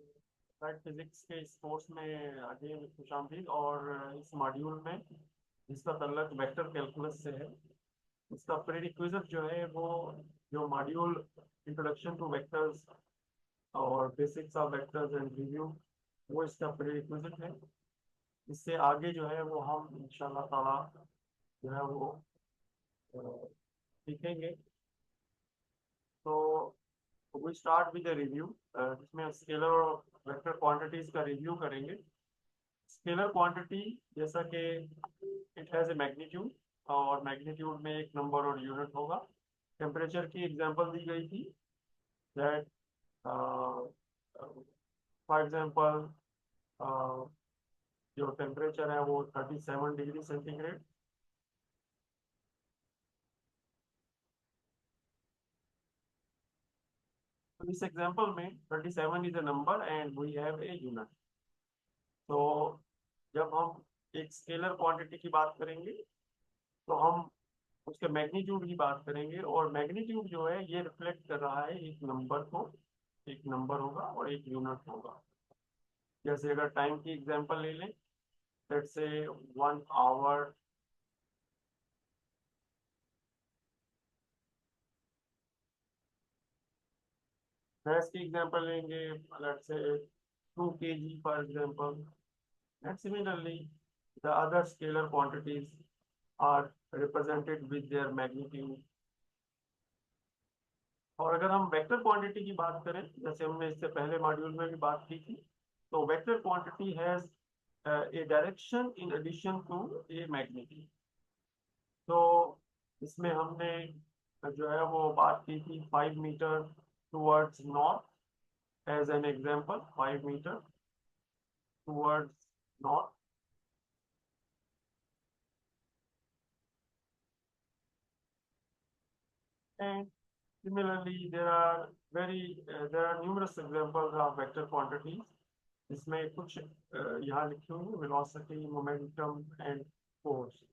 Applied physics के इस course में आगे खुशामदीद। और इस मॉड्यूल में जिसका ताल्लुक वेक्टर कैलकुलस से है, उसका प्रीरिक्विजिट जो है वो जो मॉड्यूल इंट्रोडक्शन टू वेक्टर्स और basics of vectors and review, वो इसका प्रीरिक्विजिट है। इससे आगे जो है वो हम इंशाल्लाह ताला जो है वो अ, सीखेंगे। तो वी स्टार्ट विद रिव्यू, जिसमें स्केलर और वेक्टर क्वांटिटीज का रिव्यू करेंगे। स्केलर क्वांटिटी जैसा कि इट हैज ए मैग्नीट्यूड, और मैग्नीट्यूड में एक नंबर और यूनिट होगा। टेम्परेचर की एग्जांपल दी गई थी दैट फॉर एग्जांपल जो टेम्परेचर है वो 37 डिग्री सेंटीग्रेड। तो इस एग्जांपल में 37 is a number and we have a unit. तो जब हम एक स्केलर क्वांटिटी की बात करेंगे तो हम उसके मैग्नीट्यूड की बात करेंगे, और मैग्नीट्यूड जो है ये रिफ्लेक्ट कर रहा है एक नंबर को। एक नंबर होगा और एक यूनिट होगा। जैसे अगर टाइम की एग्जांपल ले लें, लेट्स से 1 आवर। गैस की एग्जांपल लेंगे, let's say 2 kg for example. And similarly the other scalar quantities are represented with their magnitude. और अगर हम वेक्टर क्वांटिटी की बात करें, जैसे हमने इससे पहले मॉड्यूल में भी बात की थी, तो vector quantity has a direction in addition to a magnitude. तो इसमें हमने जो है वो बात की थी 5 metre towards north as an example, 5 metre towards north. And similarly there are numerous examples of vector quantities, जिसमें कुछ यहाँ लिखे हुए हैं, वेलोसिटी, मोमेंटम एंड फोर्स।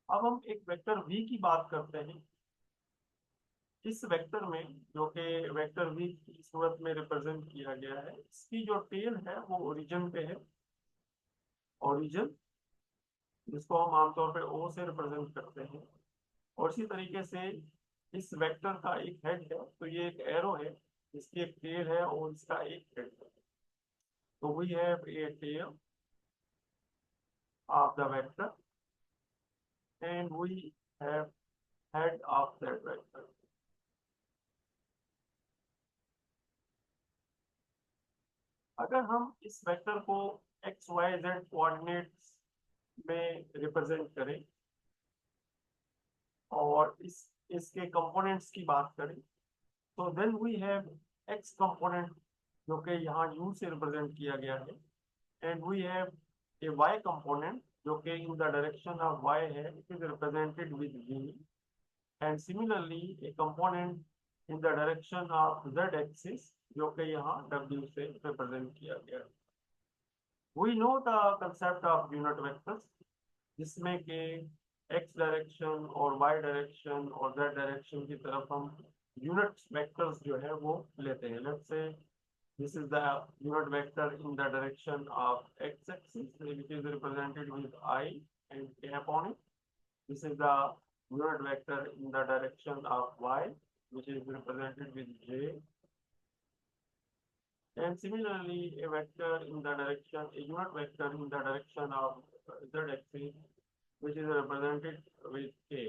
अब हम एक वेक्टर v की बात करते हैं। इस वेक्टर में, जो कि वेक्टर v की सूरत में रिप्रेजेंट किया गया है, इसकी जो टेल है वो ओरिजिन पे है। ओरिजिन जिसको हम आमतौर पे o से रिप्रेजेंट करते हैं। और इसी तरीके से इस वेक्टर का एक हेड है, तो ये एक एरो है, इसकी एक टेल है और इसका एक हेड है। तो we have a tail of the vector and we have head of that vector. अगर हम इस वेक्टर को एक्स वाई जेड कोऑर्डिनेट्स में रिप्रेजेंट करें और इसके कंपोनेंट्स की बात करें, तो then we have X component जो कि यहाँ यू से रिप्रेजेंट किया गया है, and we have a Y component जो कि in the direction of Y है, it is represented with V. And similarly a component in the direction of Z axis जो कि यहाँ डब्ल्यू से रिप्रेजेंट किया गया है। We know the concept of unit vectors, जिसमें कि एक्स डायरेक्शन और वाई डायरेक्शन और जेड डायरेक्शन की तरफ हम यूनिट वेक्टर्स जो है वो लेते हैं। Let's say this is the unit vector in the direction of x axis, which is represented with I and k upon it. This is the unit vector in the direction of y, which is represented with j. And similarly, a vector in the direction, a unit vector in the direction of z axis, which is represented with k.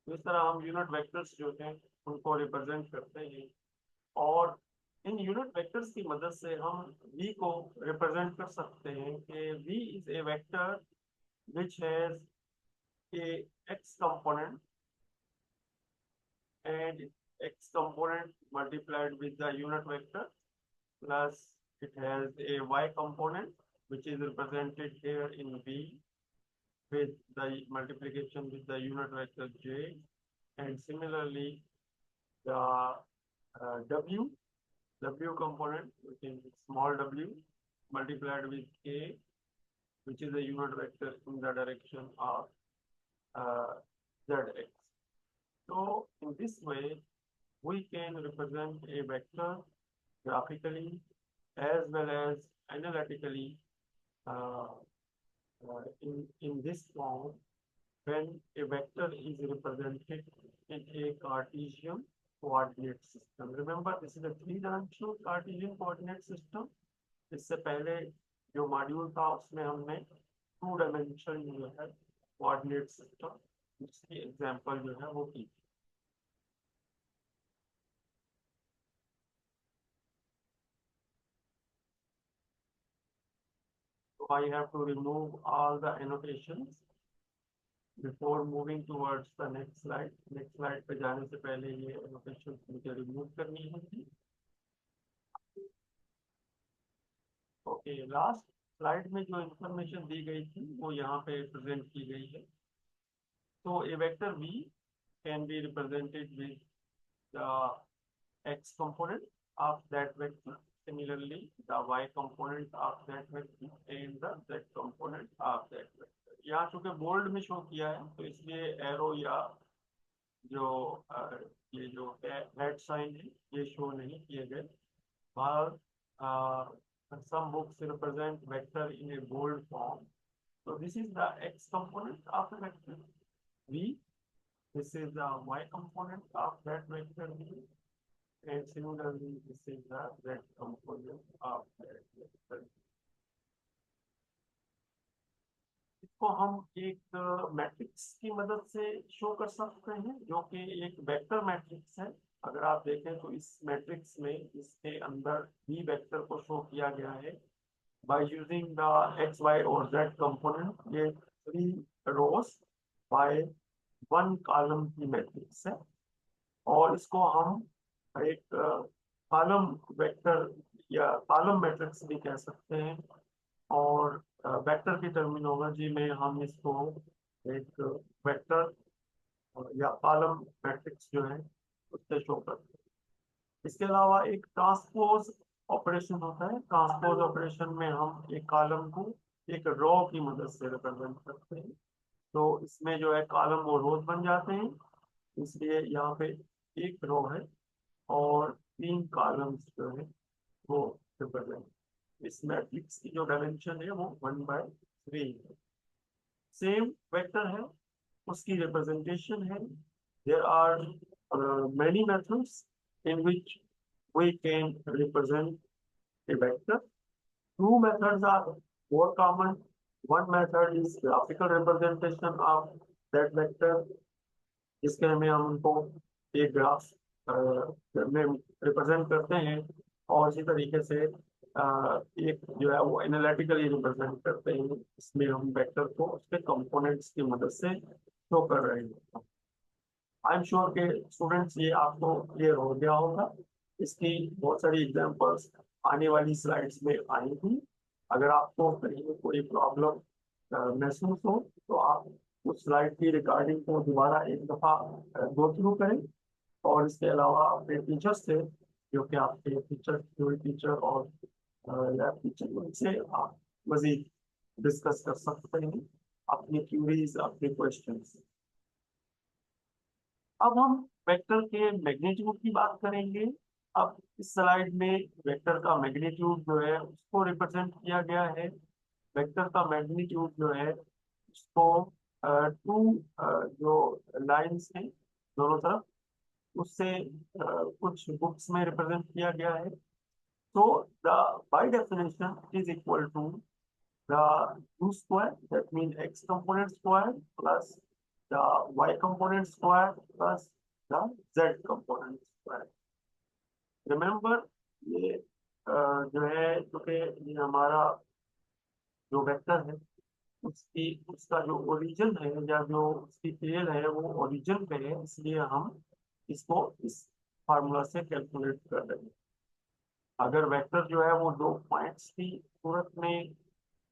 तो इस तरह हम unit vectors जो हैं उनको represent करते हैं। और इन यूनिट वेक्टर्स की मदद से हम v को रिप्रेजेंट कर सकते हैं कि v is a vector which has a x component and x component multiplied with the unit vector, plus it has a y component which is represented here in v with the multiplication with the unit vector j, and similarly the w component, which is small w, multiplied with k which is a unit vector in the direction of zx. So in this way, we can represent a vector graphically as well as analytically uh, in this form when a vector is represented in a Cartesian coordinate system. Remember, this is a three-dimensional Cartesian coordinate system. इससे पहले जो module था उसमें हमने to dimension जो है coordinate system उसकी example जो है वो की. So I have to remove all the annotations before moving towards the next slide. Next slide पे जाने से पहले ये annotations मुझे remove करनी होगी. ओके, लास्ट स्लाइड में जो इंफॉर्मेशन दी गई थी वो यहाँ पे प्रेजेंट की गई है. तो a vector v can be represented with the x component of that vector. Similarly, the y component of that vector and the z component of that vector. यहाँ चूंकि बोल्ड में शो किया है तो इसलिए एरो या जो ये जो हेड साइन है ये शो नहीं किए गए. और some books represent vector in a bold form. So this is the x component of the vector v. This is the y component of that vector v. And similarly, this is the z component of that vector. इसको हम एक matrix की मदद से show कर सकते हैं जो कि एक वेक्टर मैट्रिक्स है. अगर आप देखें तो इस मैट्रिक्स में इसके अंदर v वेक्टर को शो किया गया है by using the x, y और z component. ये 3 rows by 1 column की मैट्रिक्स है और इसको हम एक कॉलम वेक्टर या कॉलम मैट्रिक्स भी कह सकते हैं. और वेक्टर की टर्मिनोलॉजी में हम इसको एक वेक्टर या कॉलम मैट्रिक्स जो है उससे शो करते हैं. इसके अलावा एक ट्रांसपोज ऑपरेशन होता है. ट्रांसपोज ऑपरेशन में हम एक कॉलम को एक रो की मदद से रिप्रेजेंट करते हैं. तो इसमें जो है कॉलम वो रोज बन जाते हैं, इसलिए यहाँ पे एक रो है और 3 कॉलम्स जो है वो रिप्रेजेंट. इस मैट्रिक्स की जो डायमेंशन है वो 1/3 है. सेम वेक्टर है, उसकी रिप्रेजेंटेशन है. There are many methods in which we can represent a vector. 2 methods are more common. One method is graphical representation of that vector, जिसके में हम उनको एक ग्राफ में रिप्रेजेंट करते हैं और इसी तरीके से एक जो है वो एनालिटिकली रिप्रेजेंट करते हैं. इसमें हम वेक्टर को उसके कंपोनेंट्स की मदद से शो कर रहे हैं. आई एम श्योर के स्टूडेंट्स ये आपको क्लियर हो गया होगा. इसकी बहुत सारी एग्जांपल्स आने वाली स्लाइड्स में आएंगी. अगर आपको कहीं कोई प्रॉब्लम महसूस हो तो आप उस स्लाइड की रिकॉर्डिंग को दोबारा एक दफ़ा गो थ्रू करें. और इसके अलावा अपने टीचर्स से जो कि आपके टीचर और लैब टीचर उनसे आप मजीद डिस्कस कर सकते हैं अपनी क्यूरीज अपने क्वेश्चंस. अब हम वेक्टर के मैग्नीट्यूड की बात करेंगे. अब इस स्लाइड में वेक्टर का मैग्नीट्यूड जो है उसको रिप्रेजेंट किया गया है. वेक्टर का मैग्नीट्यूड जो है उसको 2 जो लाइंस हैं दोनों तरफ उससे कुछ बुक्स में रिप्रेजेंट किया गया है. तो the by definition is equal to the u square, that means x component square plus the y component square plus the z component square. Remember ये जो है क्योंकि ये हमारा जो वेक्टर है उसका जो ओरिजिन है या जो उसकी टेल है वो ओरिजिन पे है, इसलिए हम इसको इस फार्मूला से कैलकुलेट कर रहे हैं. अगर वेक्टर जो है वो 2 पॉइंट्स की सूरत में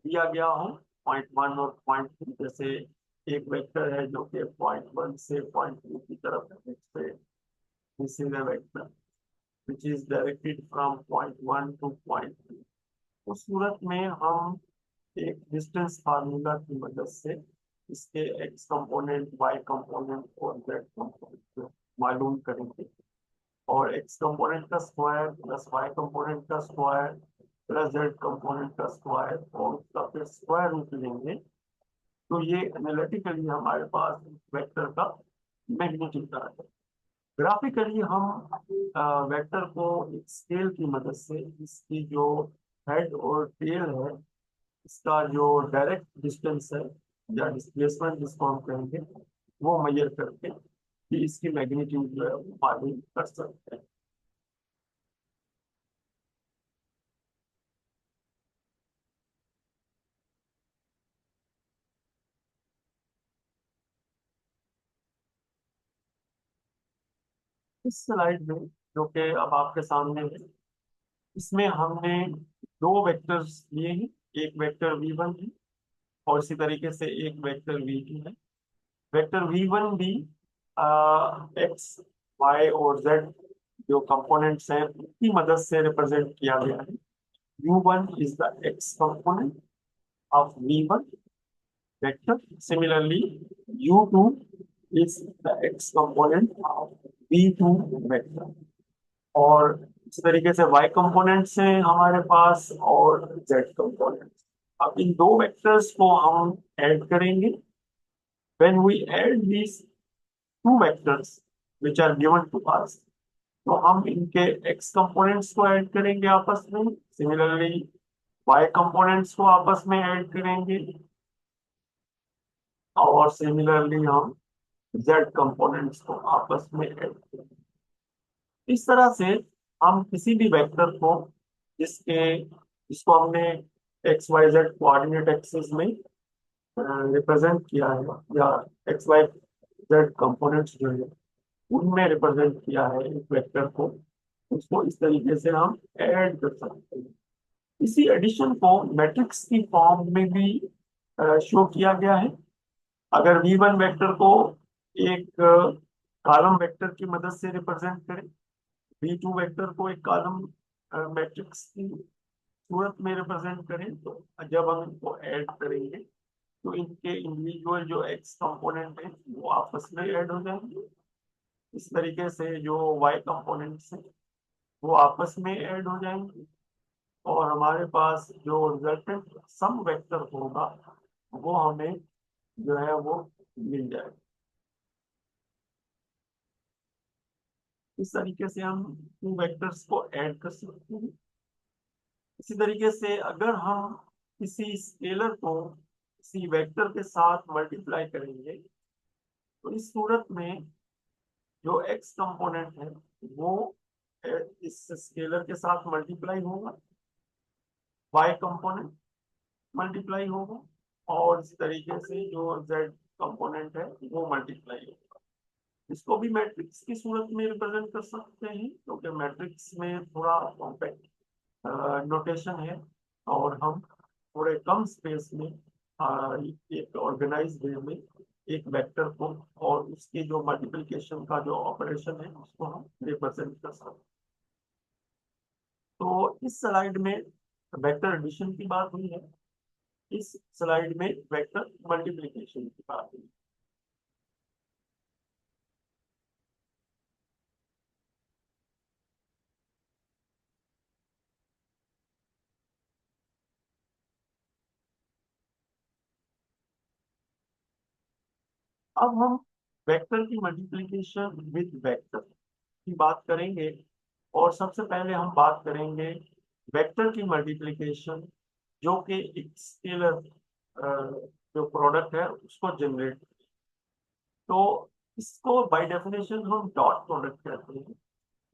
दिया गया हो, .1 और .2, जैसे एक वेक्टर है जो कि .1 से .2 की तरफ है. This is a vector which is directed from .1 to .2. उस सूरत में हम एक डिस्टेंस फार्मूला की मदद से इसके एक्स कंपोनेंट, वाई कंपोनेंट और जेड कंपोनेंट मालूम करेंगे। और एक्स कंपोनेंट का स्क्वायर प्लस वाई कंपोनेंट का स्क्वायर प्लस जेड कंपोनेंट का स्क्वायर और उसका फिर स्क्वायर रूट लेंगे। तो ये एनालिटिकली हमारे पास वेक्टर का मैग्नीट्यूड आ है। ग्राफिकली हम वेक्टर को एक स्केल की मदद से इसकी जो हेड और टेल है, इसका जो डायरेक्ट डिस्टेंस है या डिस्प्लेसमेंट जिसको हम कहेंगे, वो मेजर करके कि इसकी मैग्नीट्यूड जो है वो मालूम कर सकते हैं। इस स्लाइड में जो कि अब आपके सामने है, इसमें हमने दो वेक्टर्स लिए हैं। एक वेक्टर v1 है और इसी तरीके से एक वेक्टर v2 है। वेक्टर v1 भी एक्स, वाई और जेड जो कंपोनेंट्स हैं उनकी मदद से रिप्रेजेंट किया गया है। u1 is the x component of v1 vector. Similarly, u2 is the x component of v2 vector. और इस तरीके से y कंपोनेंट्स हैं हमारे पास और z कंपोनेंट्स। अब इन दो वेक्टर्स को हम ऐड करेंगे। When we add these two vectors which are given to us, तो हम इनके x कंपोनेंट्स को ऐड करेंगे आपस में। सिमिलरली y कंपोनेंट्स को आपस में ऐड करेंगे और सिमिलरली हम z कंपोनेंट्स को आपस में ऐड करेंगे। इस तरह से हम किसी भी वेक्टर को जिसके जिसको हमने X Y Z coordinate axis में रिप्रेजेंट किया है या एक्स वाई जेड कंपोनेंट्स जो है उनमें रिप्रेजेंट किया है एक वेक्टर को, उसको इस तरीके से हम ऐड कर सकते हैं। इसी एडिशन को मैट्रिक्स की फॉर्म में भी शो किया गया है। अगर v1 वेक्टर को एक कॉलम वेक्टर की मदद से रिप्रेजेंट करें, v2 वेक्टर को एक कॉलम मैट्रिक्स की सूरत में रिप्रेजेंट करें, तो जब हम इनको ऐड करेंगे तो इनके इंडिविजुअल जो एक्स कंपोनेंट है वो आपस में ऐड हो जाएंगे। इस तरीके से जो वाई कंपोनेंट्स हैं वो आपस में ऐड हो जाएंगे और हमारे पास जो रिजल्टेंट सम वेक्टर होगा वो हमें जो है वो मिल जाएगा। इस तरीके से हम टू वेक्टर्स को ऐड कर सकते हैं। इसी तरीके से अगर हम किसी स्केलर को किसी वेक्टर के साथ मल्टीप्लाई करेंगे तो इस सूरत में जो एक्स कंपोनेंट है वो इस स्केलर के साथ मल्टीप्लाई होगा, वाई कंपोनेंट मल्टीप्लाई होगा और इस तरीके से जो जेड कंपोनेंट है वो मल्टीप्लाई होगा। इसको भी मैट्रिक्स की सूरत में रिप्रेजेंट कर सकते हैं क्योंकि मैट्रिक्स में थोड़ा कॉम्पैक्ट नोटेशन है और हम थोड़े कम स्पेस में एक ऑर्गेनाइज वे में एक वेक्टर को और उसके जो मल्टीप्लिकेशन का जो ऑपरेशन है उसको हम रिप्रेजेंट कर सकते हैं। तो इस स्लाइड में वेक्टर एडिशन की बात हुई है, इस स्लाइड में वेक्टर मल्टीप्लिकेशन की बात हुई। अब हम वेक्टर की मल्टीप्लिकेशन विद वेक्टर की बात करेंगे और सबसे पहले हम बात करेंगे वेक्टर की मल्टीप्लिकेशन जो कि एक स्केलर जो प्रोडक्ट है उसको जनरेट। तो इसको बाय डेफिनेशन हम डॉट प्रोडक्ट कहते हैं।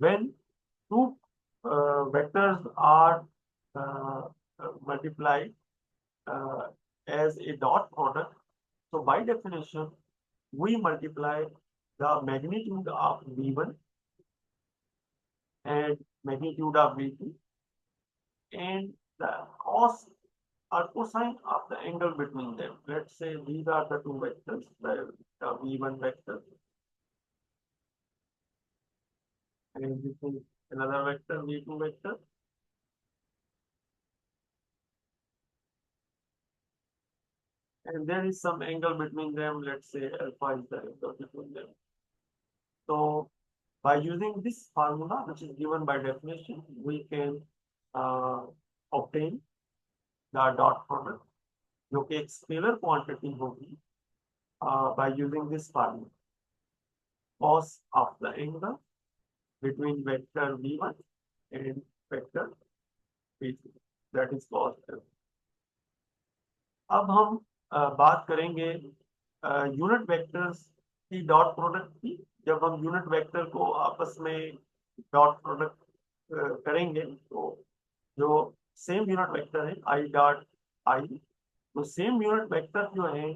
When two vectors are multiplied as a dot product, so by definition we multiply the magnitude of v1 and magnitude of v2 and the cos or cosine of the angle between them. Let's say these are the two vectors, the v1 vector and this is another vector v2 vector. and there is some angle between them. Let's say alpha is the angle between them. So by using this formula, which is given by definition, we can obtain the dot product, जो कि एक scalar quantity होगी by using this formula. Cos of the angle between vector v1 and vector v2, that is cos L. अब हम बात करेंगे unit vectors की dot product की. जब हम यूनिट वेक्टर को आपस में डॉट प्रोडक्ट करेंगे तो जो सेम यूनिट वेक्टर है आई डॉट आई, तो सेम यूनिट वेक्टर जो है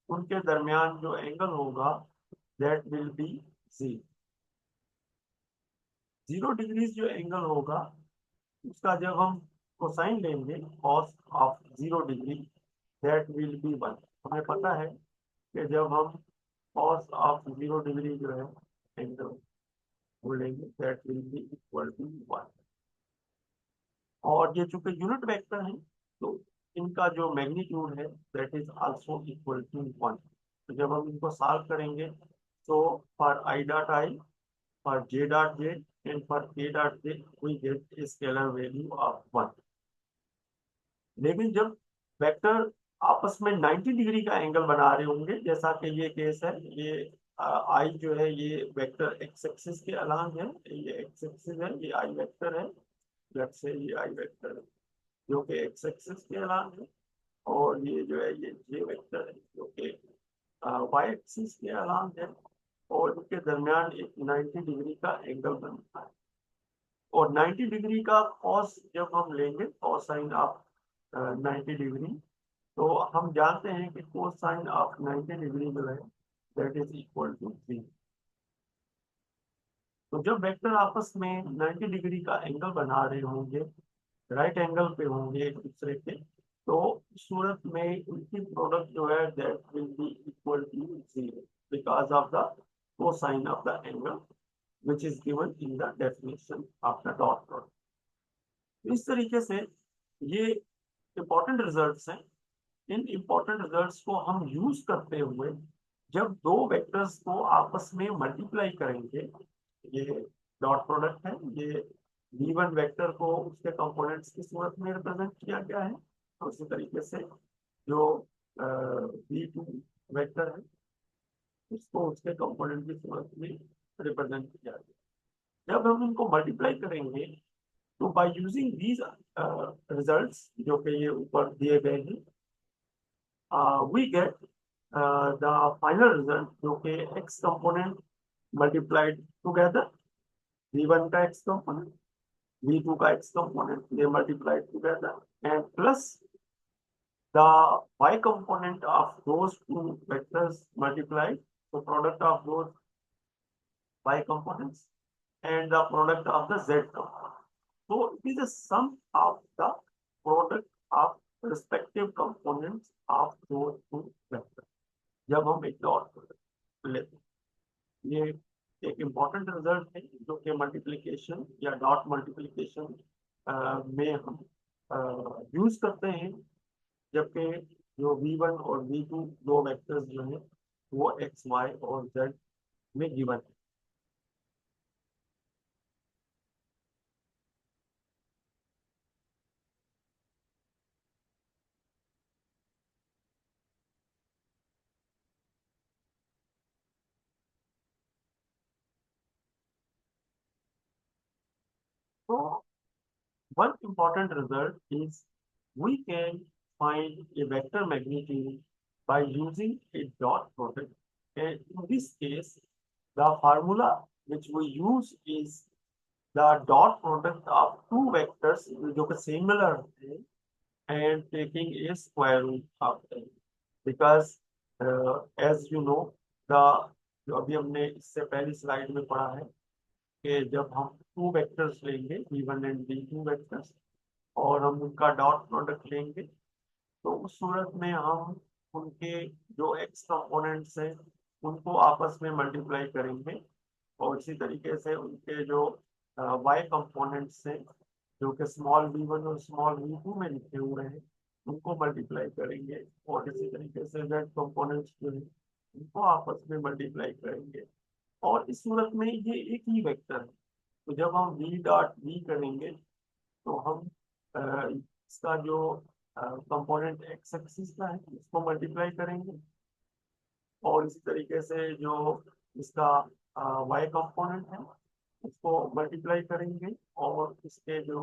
उनके दरमियान जो एंगल होगा दैट विल बी 0 डिग्रीज. जो एंगल होगा उसका जब हम कोसाइन लेंगे cos of 0 degree that will B 1. हमें पता है कि जब हम cos ऑफ 0 डिग्री जो है एंगल वो लेंगे that will be equal to 1. और ये चूंकि यूनिट वेक्टर है तो इनका जो मैग्नीट्यूड है that is also equal to 1. तो जब हम इनको सॉल्व करेंगे तो for I dot I, for J dot J and for K dot K we get a scalar value of 1. लेकिन जब वेक्टर आपस में 90 डिग्री का एंगल बना रहे होंगे, जैसा कि ये केस है, ये आई जो है ये वेक्टर एक्स एक्सिस के अलांग है, ये एक्स एक्सिस है, ये आई वेक्टर है, लेट्स से ये आई वेक्टर है जो कि एक्स एक्सिस के अलांग है, और ये जो है ये जे वेक्टर है जो कि वाई एक्सिस के अलांग है, और इनके दरमियान एक 90 डिग्री का एंगल बनता है. और 90 डिग्री का कॉस जब हम लेंगे कोसाइन ऑफ 90 डिग्री, तो हम जानते हैं कि कोसाइन ऑफ 90 डिग्री जो है दैट इज इक्वल टू 3. तो जब वेक्टर आपस में 90 डिग्री का एंगल बना रहे होंगे, राइट एंगल पे होंगे एक दूसरे के, तो इस सूरत में उनकी प्रोडक्ट जो है that will be equal to 0 because of the cosine of the angle which is given in the definition of the dot product. इस तरीके से ये इंपॉर्टेंट रिजल्ट्स हैं. इन इंपॉर्टेंट रिजल्ट्स को हम यूज करते हुए जब दो वेक्टर्स को आपस में मल्टीप्लाई करेंगे, ये डॉट प्रोडक्ट है, ये v1 वेक्टर को उसके कंपोनेंट्स की सूरत में रिप्रेजेंट किया गया है, तो उसी तरीके से जो v2 वेक्टर है उसको उसके कंपोनेंट की सूरत में रिप्रेजेंट किया गया. जब हम इनको मल्टीप्लाई करेंगे तो बाय यूजिंग दीज रिजल्ट्स जो कि ये ऊपर दिए गए हैं, we get the final result जो कि x component multiplied together, v1 का एक्स कंपोनेंट, v2 का x component, they multiplied together and plus the y component of those two vectors multiplied, the product of those y components and the product of the z component. So it is a sum of the product of respective components of those two vectors. जब हम एक dot product लेते हैं, ये एक important result है जो कि मल्टीप्लिकेशन या डॉट मल्टीप्लिकेशन में हम यूज करते हैं, जबकि जो v1 और v2 दो वेक्टर्स जो हैं वो x, y और z में गिवन है. So one important result is we can find a vector magnitude by using a dot product, and in this case the formula which we use is the dot product of two vectors जो कि similar है and taking a square root of them, because as you know the जो अभी हमने इससे पहली slide में पढ़ा है कि जब हम टू वेक्टर्स लेंगे v1 एंड v2 वेक्टर्स और हम उनका डॉट प्रोडक्ट लेंगे, तो उस सूरत में हम उनके जो x कंपोनेंट्स हैं उनको आपस में मल्टीप्लाई करेंगे, और इसी तरीके से उनके जो y कंपोनेंट्स हैं जो कि स्मॉल v1 और स्मॉल v2 में लिखे हुए हैं उनको मल्टीप्लाई करेंगे और इसी तरीके से z कंपोनेंट्स जो है उनको आपस में मल्टीप्लाई करेंगे और इस सूरत में ये एक ही वेक्टर है। तो जब हम v डॉट v करेंगे तो हम इसका जो कंपोनेंट x एक्सिस का है उसको मल्टीप्लाई करेंगे और इसी तरीके से जो इसका y कंपोनेंट है उसको मल्टीप्लाई करेंगे और इसके जो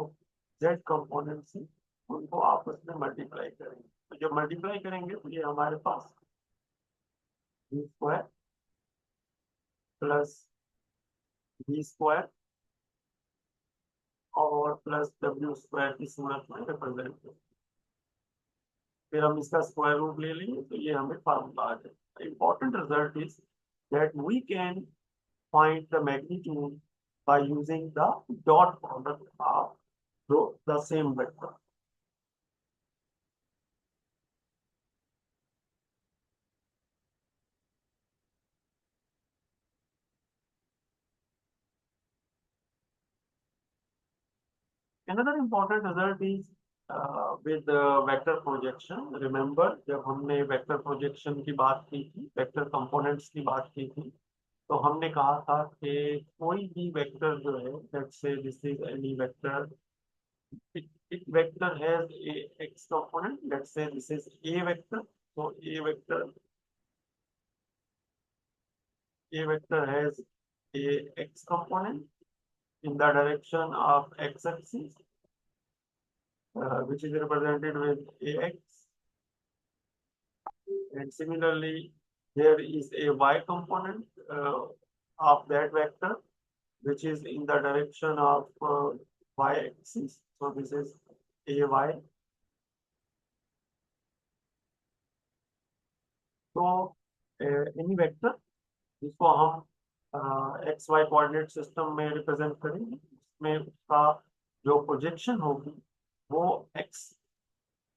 z कंपोनेंट्स हैं उनको आपस में मल्टीप्लाई करेंगे। तो जब मल्टीप्लाई करेंगे तो ये हमारे पास v square plus v square और प्लस w स्क्वायर की सूरत में रिप्रेजेंट करेंगे। फिर हम इसका स्क्वायर रूट ले लेंगे तो ये हमें फार्मूला आ जाएगा। Important result is that we can find the magnitude by using the dot product of the same vector. Another important result is with the vector projection. Remember जब हमने vector projection की बात की थी, vector components की बात की थी, तो हमने कहा था कि कोई भी वेक्टर जो है, let's say this is any vector, it vector has a x component. Let's say this is a vector. So a vector has a x component in the direction of x-axis, which is represented with ax, and similarly there is a y component of that vector which is in the direction of y-axis. So this is ay. So any vector जिसको हम x Y coordinate system में represent करेंगे उसमें उसका जो projection होगी वो x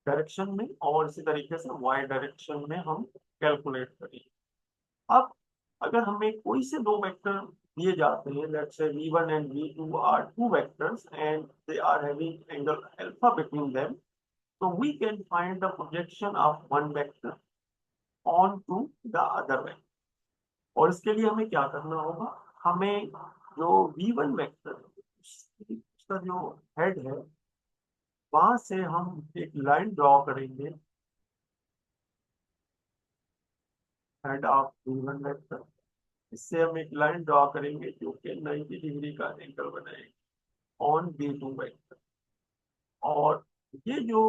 direction में और इसी तरीके से वाई डायरेक्शन में हम कैलकुलेट करेंगे। अब अगर हमें कोई से दो वेक्टर दिए जाते हैं, let's say v1 and v2 are two vectors and they are having angle alpha between them, so we can find the projection of one vector onto the other vector। और इसके लिए हमें क्या करना होगा, हमें जो v1 वेक्टर उसका जो हेड है वहां से हम एक लाइन ड्रॉ करेंगे, हेड ऑफ v1 वेक्टर। इससे हम एक लाइन ड्रॉ करेंगे जो कि 90 डिग्री का एंगल बनाएगी ऑन v2 वेक्टर। और ये जो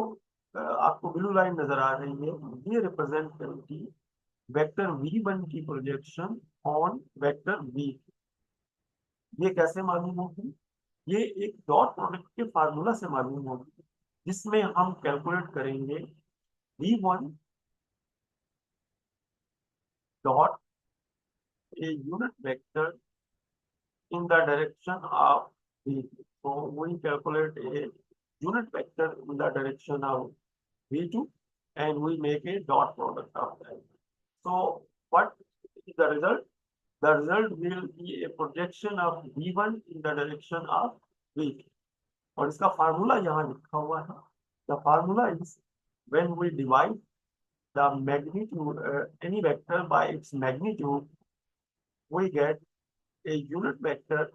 आपको ब्लू लाइन नजर आ रही है ये रिप्रेजेंट करेगी वेक्टर v1 की प्रोजेक्शन ऑन वेक्टर v। ये कैसे मालूम होगी, ये एक डॉट प्रोडक्ट के फार्मूला से मालूम होगी जिसमें हम कैलकुलेट करेंगे v1 dot a unit vector in the direction of v2। So we calculate a unit vector in the direction of v2 and we make a dot product of that। So what is the result? The result will be a projection of v1 in the direction of v2। और इसका formula यहाँ लिखा हुआ है। The formula is when we divide the magnitude any vector by its magnitude, we get a unit vector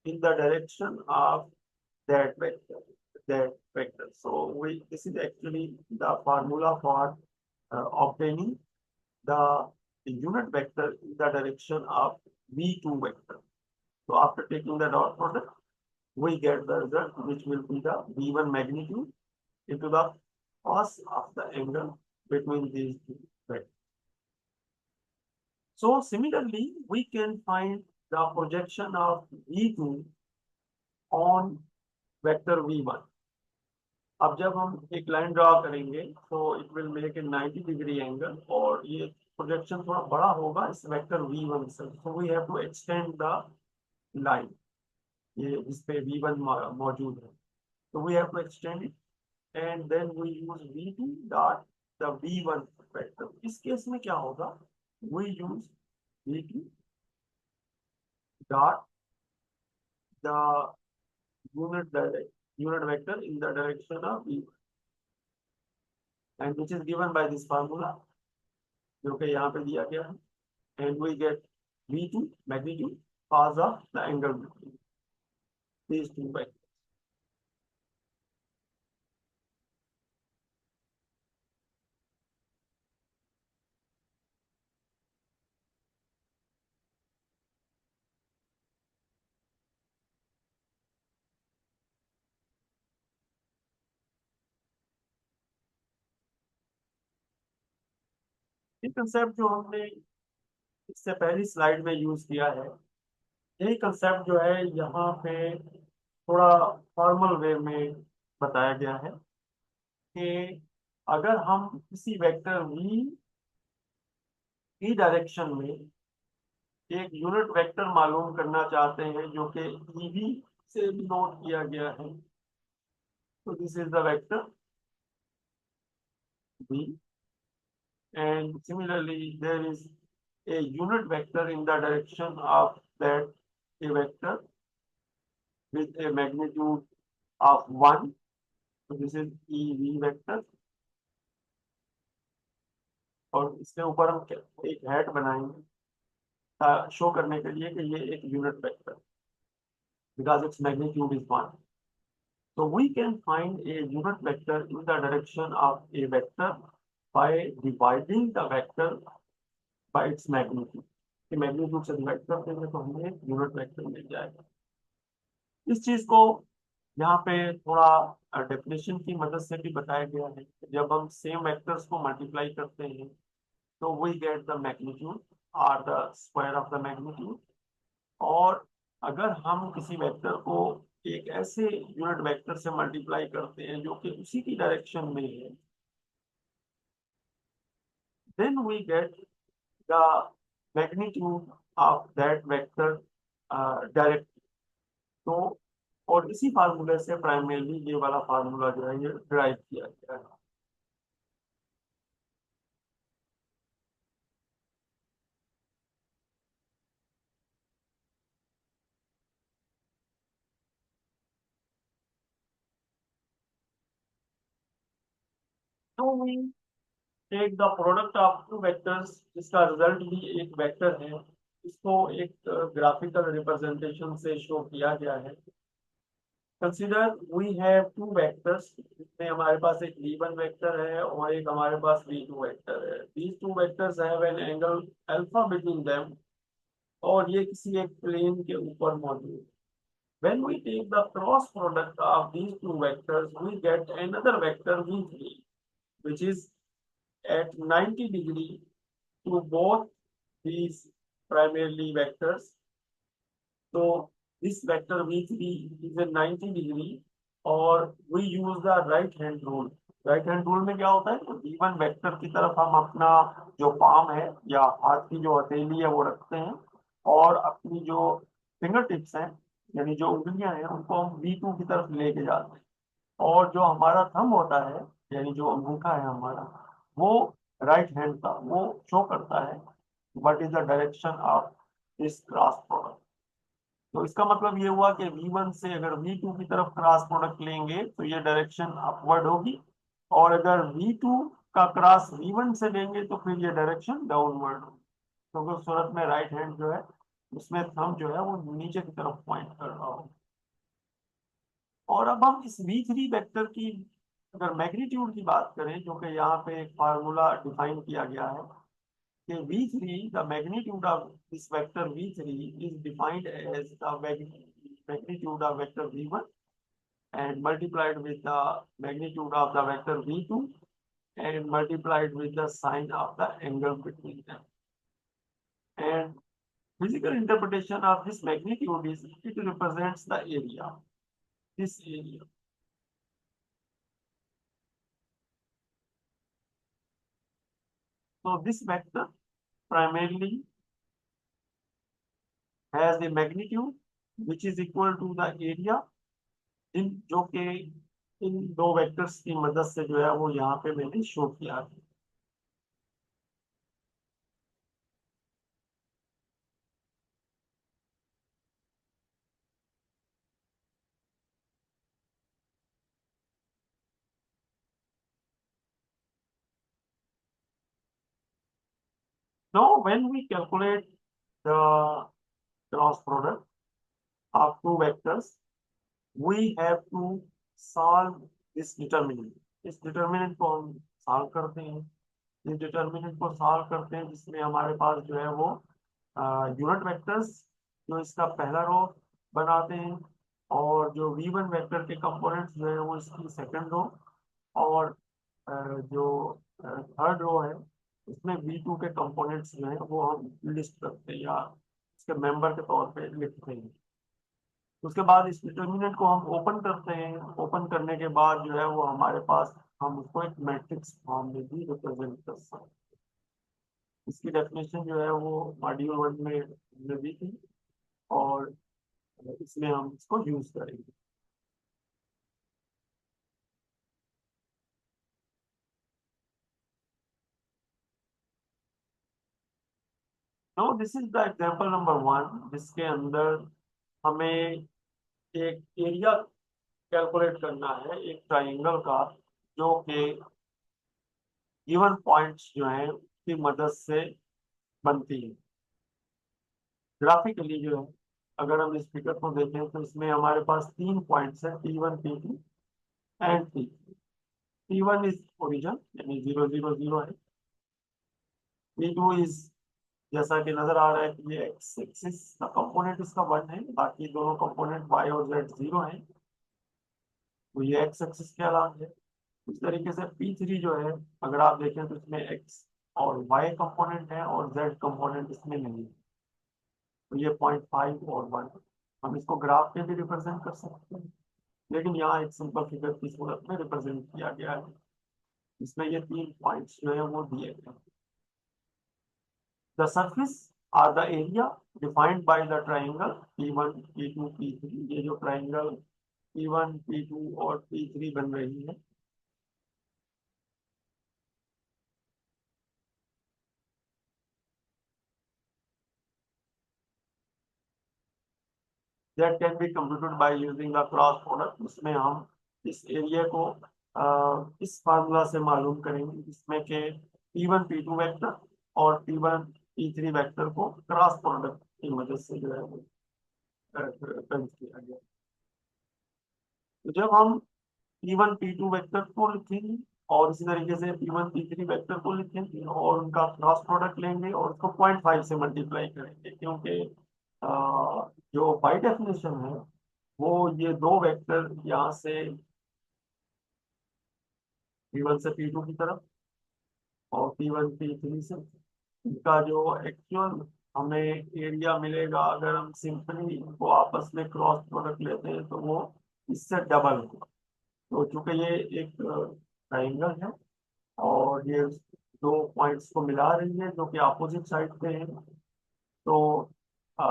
in the direction of that vector. So this is actually the formula for obtaining the unit vector in the direction of v2 vector। So after taking the dot product, we get the result which will be the v1 magnitude into the cos of the angle between these two vectors। So similarly, we can find the projection of v2 on vector v1। अब जब हम एक line draw करेंगे तो it will make a 90 degree angle और ये projection थोड़ा बड़ा होगा इस वेक्टर v1 से। So we have to extend the line, ये इस पे v1 मौजूद है तो we have to extend it and then we use v2 dot the v1 vector। इस केस में क्या होगा, we use v2 dot the unit vector in the direction of v1। and which is given by this formula जो कि यहाँ पे दिया गया है, and we get V2 magnitude cos of the angle between these two vectors. ये concept जो हमने इससे पहली स्लाइड में यूज किया है, यही कंसेप्ट जो है यहाँ पे थोड़ा फॉर्मल वे में बताया गया है कि अगर हम किसी वेक्टर v की डायरेक्शन में एक यूनिट वेक्टर मालूम करना चाहते हैं जो कि ईवी से डिनोट किया गया है, तो this is the vector v, and similarly there is a unit vector in the direction of that a vector with a magnitude of 1, so this is ev vector, और इसके ऊपर हम एक हैट बनाएंगे शो करने के लिए कि ये एक unit vector, because its magnitude is 1. So we can find a unit vector in the direction of a vector by dividing the vector by its magnitude. कि magnitude से डिवाइड कर देंगे तो हमें यूनिट वेक्टर मिल जाएगा। इस चीज को यहाँ पे थोड़ा डेफिनेशन की मदद से भी बताया गया है। जब हम सेम वेक्टर्स को मल्टीप्लाई करते हैं तो वी गेट द मैग्नीट्यूड और the square of the magnitude, और अगर हम किसी वेक्टर को एक ऐसे यूनिट वेक्टर से मल्टीप्लाई करते हैं जो कि उसी की डायरेक्शन में है, then we get the magnitude of that vector direct. तो और इसी फार्मूले से प्राइमरीली ये वाला फार्मूला जो है ये ड्राइव किया गया है। तो we take the product of two vectors जिसका रिजल्ट भी एक वेक्टर है, इसको एक ग्राफिकल रिप्रेजेंटेशन से शो किया गया है। Consider we have two vectors, जिसमें हमारे पास एक v1 वेक्टर है और एक हमारे पास v2 वेक्टर है। these two vectors have an angle alpha between them, और ये किसी एक प्लेन के ऊपर मौजूद है। when we take the cross product of these two vectors we get another vector v3 which is at 90 degree to both these primarily vectors. So this vector v3 is a 90 degree, और we use the right hand rule. Right hand rule में क्या होता है, तो v1 vector की तरफ हम अपना जो पाम है या हाथ की जो हथेली है वो रखते हैं, और अपनी जो फिंगर टिप्स हैं यानी जो उंगलियां हैं उनको हम v2 की तरफ लेके जाते हैं, और जो हमारा थंब होता है यानी जो अंगूठा है हमारा, वो राइट हैंड का वो शो करता है what is the direction of this cross product. तो इसका मतलब ये हुआ कि v1 से अगर v2 की तरफ क्रॉस प्रोडक्ट लेंगे तो ये डायरेक्शन अपवर्ड होगी, और अगर v2 का क्रॉस v1 से लेंगे तो फिर ये डायरेक्शन डाउनवर्ड होगी, क्योंकि तो उस सूरत में राइट हैंड जो है उसमें थंब जो है वो नीचे की तरफ पॉइंट कर रहा हो। और अब हम इस v3 वेक्टर की अगर मैग्नीट्यूड की बात करें, जो कि यहाँ पे एक फार्मूला डिफाइन किया गया है कि v3 the magnitude of this vector v3 is defined as the magnitude of vector v1 and multiplied with the magnitude of the vector v2 and multiplied with the sine of the angle between them. And physical interpretation of this magnitude is it represents the area, this area. So this vector primarily has a magnitude which is equal to the area इन जो कि इन दो vectors की मदद से जो है वो यहाँ पे मैंने शो किया है। Now, when we calculate the cross product of two vectors, we have to solve this determinant. इस determinant को हम solve करते हैं. इस determinant को solve करते हैं जिसमें हमारे पास जो है वो यूनिट वेक्टर्स जो इसका पहला रो बनाते हैं, और जो v1 वेक्टर के कंपोनेंट्स जो है वो इसकी सेकंड रो, और जो थर्ड रो है उसमें v2 के कंपोनेंट्स जो है वो हम लिस्ट करते हैं या इसके मेंबर के तौर पे लिखते हैं. उसके बाद इस डिटर्मिनेंट को हम ओपन करते हैं. ओपन करने के बाद जो है वो हमारे पास, हम उसको एक मैट्रिक्स फॉर्म में भी रिप्रेजेंट कर सकते हैं. इसकी डेफिनेशन जो है वो मॉड्यूल 1 में हमने दी थी, और इसमें हम इसको यूज करेंगे. No, this is the example number 1, जिसके अंदर हमें एक एरिया कैलकुलेट करना है एक ट्राइंगल का, जो कि गिवन पॉइंट्स जो है उसकी मदद से बनती है. ग्राफिकली जो है, अगर हम इस फिगर को देखें तो इसमें हमारे पास 3 पॉइंट्स है, P1, P2 and P3. P1 is origin यानी 0, 0, 0 है. P2 इज, जैसा कि नजर आ रहा है कि ये एक्स एक्सिस का कंपोनेंट इसका 1 है, बाकी दोनों कंपोनेंट y और z 0 है, तो ये एक्स एक्सिस के अलावा है. इस तरीके से P3 जो है, अगर आप देखें तो इसमें x और y कंपोनेंट है और z कंपोनेंट इसमें नहीं है, तो ये 0.5 और 1. हम इसको ग्राफ पे भी रिप्रेजेंट कर सकते हैं, लेकिन यहाँ एक सिंपल फिगर की सूरत में रिप्रेजेंट किया गया है. इसमें ये 3 पॉइंट्स जो है वो दिए गए हैं. The surface or the area defined by the triangle P1, P2, P3. ये जो ट्राइंगल P1, P2 और P3 बन रही है, that can be computed by using the cross product. इसमें हम इस एरिया को इस फार्मूला से मालूम करेंगे, जिसमें के P1, P2 वेक्टर और P1, P3 वेक्टर को क्रॉस प्रोडक्ट की मदद से जो है वो दर्ज किया गया. तो जब हम P1, P2 वेक्टर को लिखेंगे और इसी तरीके से P1, P3 वेक्टर को लिखेंगे और उनका क्रॉस प्रोडक्ट लेंगे और उसको 0.5 से मल्टीप्लाई करेंगे, क्योंकि जो बाई डेफिनेशन है वो ये दो वेक्टर यहाँ से P1 से P2 की तरफ और P1 P3 से, इनका जो एक्चुअल हमें एरिया मिलेगा, अगर हम सिंपली इनको आपस में क्रॉस प्रोडक्ट लेते हैं तो वो इससे डबल होगा. तो चूंकि ये एक ट्राइंगल है और ये दो पॉइंट्स को मिला रही है जो कि अपोजिट साइड पे है, तो अ,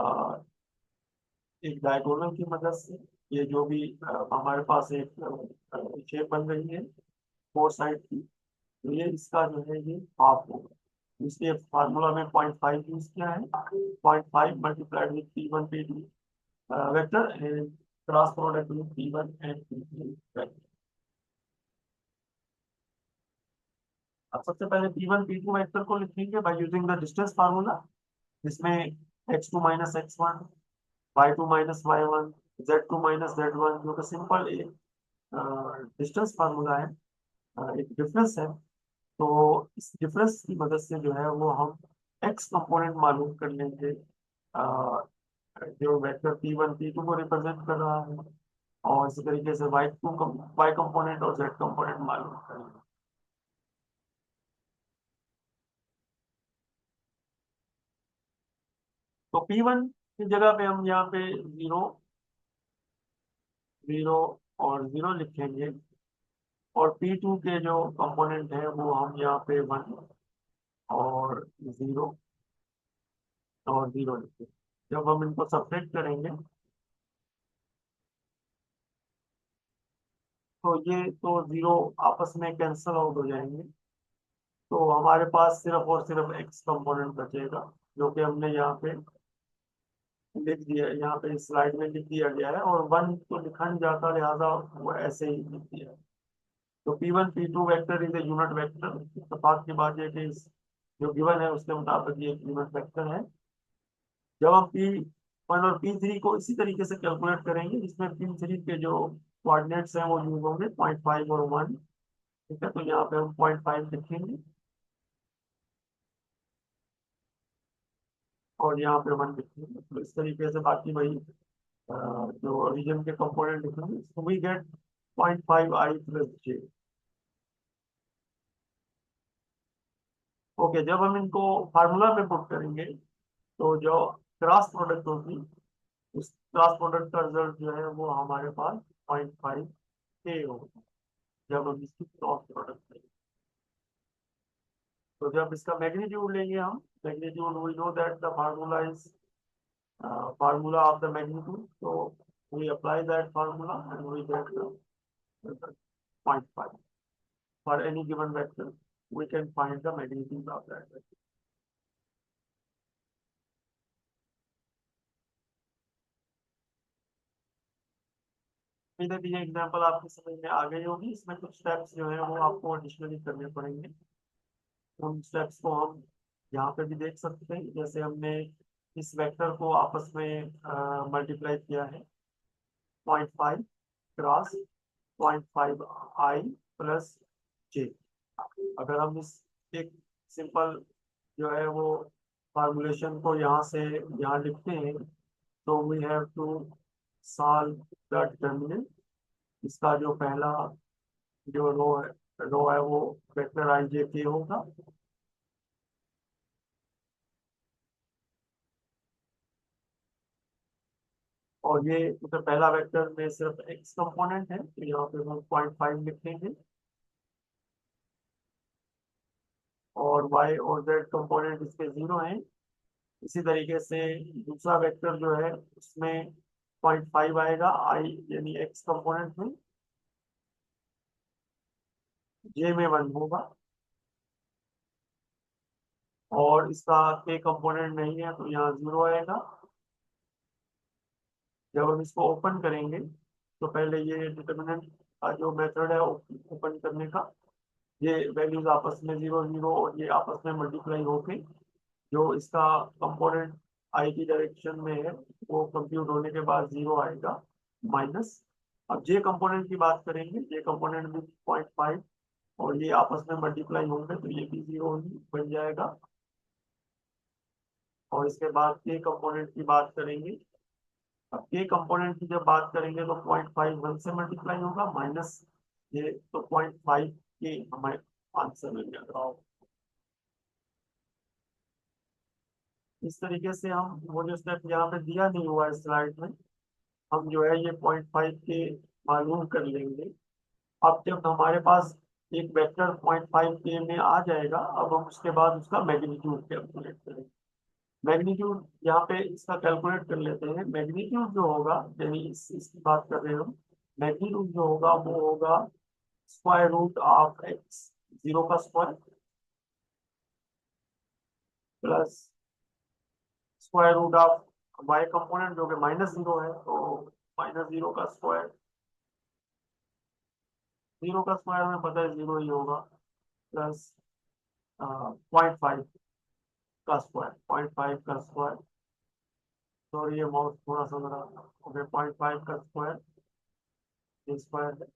एक डायगोनल की मदद से ये जो भी हमारे पास एक शेप बन रही है फोर साइड की, तो ये इसका जो है ये हाफ होगा. इसलिए फार्मूला में 0.5 यूज किया है. 0.5 multiplied with P1, P2 vector and cross product with P1 and P3 vector. अब सबसे पहले P1, P2 वेक्टर को लिखेंगे by using the distance formula, जिसमें x2 minus x1, y2 minus y1, z2 minus z1, जो कि सिंपल एक distance formula है, एक डिफरेंस है. तो इस डिफरेंस की मदद से जो है वो हम एक्स कंपोनेंट मालूम कर लेंगे, जो वेक्टर P1, P2 को रिप्रेजेंट कर रहा है, और इसी तरीके से वाई कंपोनेंट और जेड कंपोनेंट मालूम करेंगे. तो P1 की जगह पे हम यहाँ पे 0, 0 और 0 लिखेंगे, और P2 के जो कंपोनेंट है वो हम यहाँ पे 1 और 0 और 0 लिखेंगे. जब हम इनको सब्ट्रैक्ट करेंगे तो ये तो 0 आपस में कैंसल आउट हो जाएंगे, तो हमारे पास सिर्फ और सिर्फ एक्स कंपोनेंट बचेगा, जो कि हमने यहाँ पे लिख दिया, यहाँ पे स्लाइड में लिख दिया गया है, और 1 तो लिखा नहीं जाता, लिहाजा वो ऐसे ही लिख दिया है. तो P1, P2 vector is a unit vector. इत्तेफाक की बात है कि जो गिवन है उसके मुताबिक ये गिवन वेक्टर है। जब हम P1 और P3 को इसी तरीके से कैलकुलेट करेंगे, जिसमें P3 के जो कोऑर्डिनेट्स हैं वो यूज होंगे 0.5 और 1। ठीक है, तो यहाँ पे हम 0.5 लिखेंगे और यहाँ पे 1 लिखेंगे। तो इस तरीके से बाकी वही जो रीजन के कंपोनेंट लिखेंगे, so we get 0.5 I plus j। Okay, जब हम इनको फार्मूला में पुट करेंगे तो जो क्रॉस प्रोडक्ट होगी, उस क्रॉस प्रोडक्ट का रिजल्ट जो है वो हमारे पास 0.5 k होगा जब हम इसकी क्रॉस प्रोडक्ट करेंगे। तो जब इसका मैग्नीट्यूड लेंगे हम, magnitude we know that the formula is formula of the magnitude. So we apply that formula and we get the result 0.5. For any given vector, we can find the magnitude of that vector. इधर ये example आपकी समझ में आ गई होगी। इसमें कुछ steps जो है वो आपको एडिशनली करने पड़ेंगे। उन स्टेप्स को हम यहाँ पे भी देख सकते हैं। जैसे हमने इस वेक्टर को आपस में मल्टीप्लाई किया है 0.5 क्रॉस 0.5 I प्लस j। अगर हम इस एक सिंपल जो है वो फॉर्मूलेशन को यहाँ से यहाँ लिखते हैं, तो we have to solve the determinant. इसका जो पहला जो रो है वो वेक्टर आई जे के होगा। और ये मतलब पहला वेक्टर में सिर्फ एक्स कंपोनेंट है, तो यहाँ पे हम 0.5 लिखेंगे। और वाई और जेड कंपोनेंट इसके 0 हैं। इसी तरीके से दूसरा वेक्टर जो है उसमें 0.5 आएगा आई यानी एक्स कंपोनेंट में, जे में 1 होगा। और इसका के कंपोनेंट नहीं है तो यहाँ 0 आएगा। जब हम इसको ओपन करेंगे तो पहले ये डिटर्मिनेंट का जो मेथड है ओपन करने का, ये वैल्यूज आपस में 0 0 और ये आपस में मल्टीप्लाई होके जो इसका कंपोनेंट आई की डायरेक्शन में है वो कंप्यूट होने के बाद 0 आएगा माइनस। अब जे कंपोनेंट की बात करेंगे, जे कंपोनेंट भी 0.5 और ये आपस में मल्टीप्लाई होंगे तो ये भी 0 ही बन जाएगा। और इसके बाद के कंपोनेंट की बात करेंगे। अब के कंपोनेंट की जब बात करेंगे तो 0.5 1 से मल्टीप्लाई होगा माइनस ये, तो 0.5 के हमें आंसर मिल जाएगा। इस तरीके से हम वो जो स्टेप यहाँ पे दिया नहीं हुआ है स्लाइड में, हम जो है ये 0.5 के मालूम कर लेंगे। अब जब हमारे पास एक वेक्टर 0.5 के में आ जाएगा, अब हम उसके बाद उसका मैग्नीट्यूड कैलकुलेट करेंगे। मैग्नीट्यूड यहाँ पे इसका कैलकुलेट कर लेते हैं। मैग्नीट्यूड जो होगा, यानी इसकी बात कर रहे हैं हम, मैग्नीट्यूड जो होगा वो होगा स्क्वायर रूट ऑफ एक्स 0 का square plus square root of Y component जो कि -0 है, तो -0 का स्क्वायर। 0 का स्क्वायर हमें पता है 0 ही होगा प्लस 0.5 का स्क्वायर, 0.5 का स्क्वायर। सॉरी ये माउस थोड़ा सा मेरा, ओके 0.5 का स्क्वायर, ये स्क्वायर है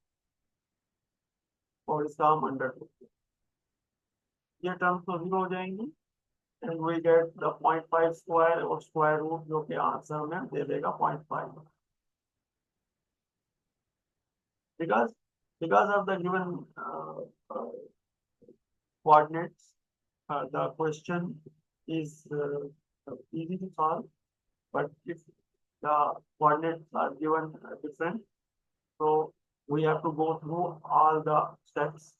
और इसका हम अंडर रूट, ये टर्म तो 0 हो जाएंगी and we get the 0.5 square और स्क्वायर रूट जो कि आंसर में दे देगा 0.5। Because because of the given coordinates, the question is easy to solve, but if the coordinates are given different, so we have to go through all the steps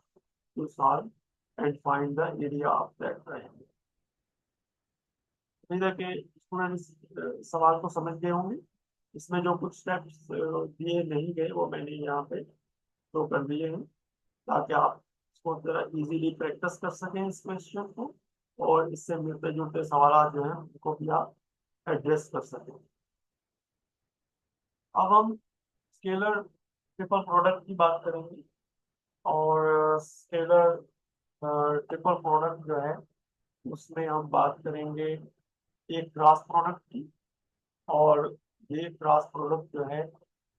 to solve and find the area of that triangle. उम्मीद है कि student इस सवाल को समझ गए होंगे। इसमें जो कुछ स्टेप्स दिए नहीं गए वो मैंने यहाँ पे शो कर दिए हैं, ताकि आप इसको जरा इजीली प्रैक्टिस कर सकें इस क्वेश्चन को, और इससे मिलते जुलते सवाल जो हैं उनको भी आप एड्रेस कर सकें। अब हम स्केलर ट्रिपल प्रोडक्ट की बात करेंगे। और स्केलर ट्रिपल प्रोडक्ट जो है उसमें हम बात करेंगे एक क्रॉस प्रोडक्ट की। और ये क्रॉस प्रोडक्ट जो है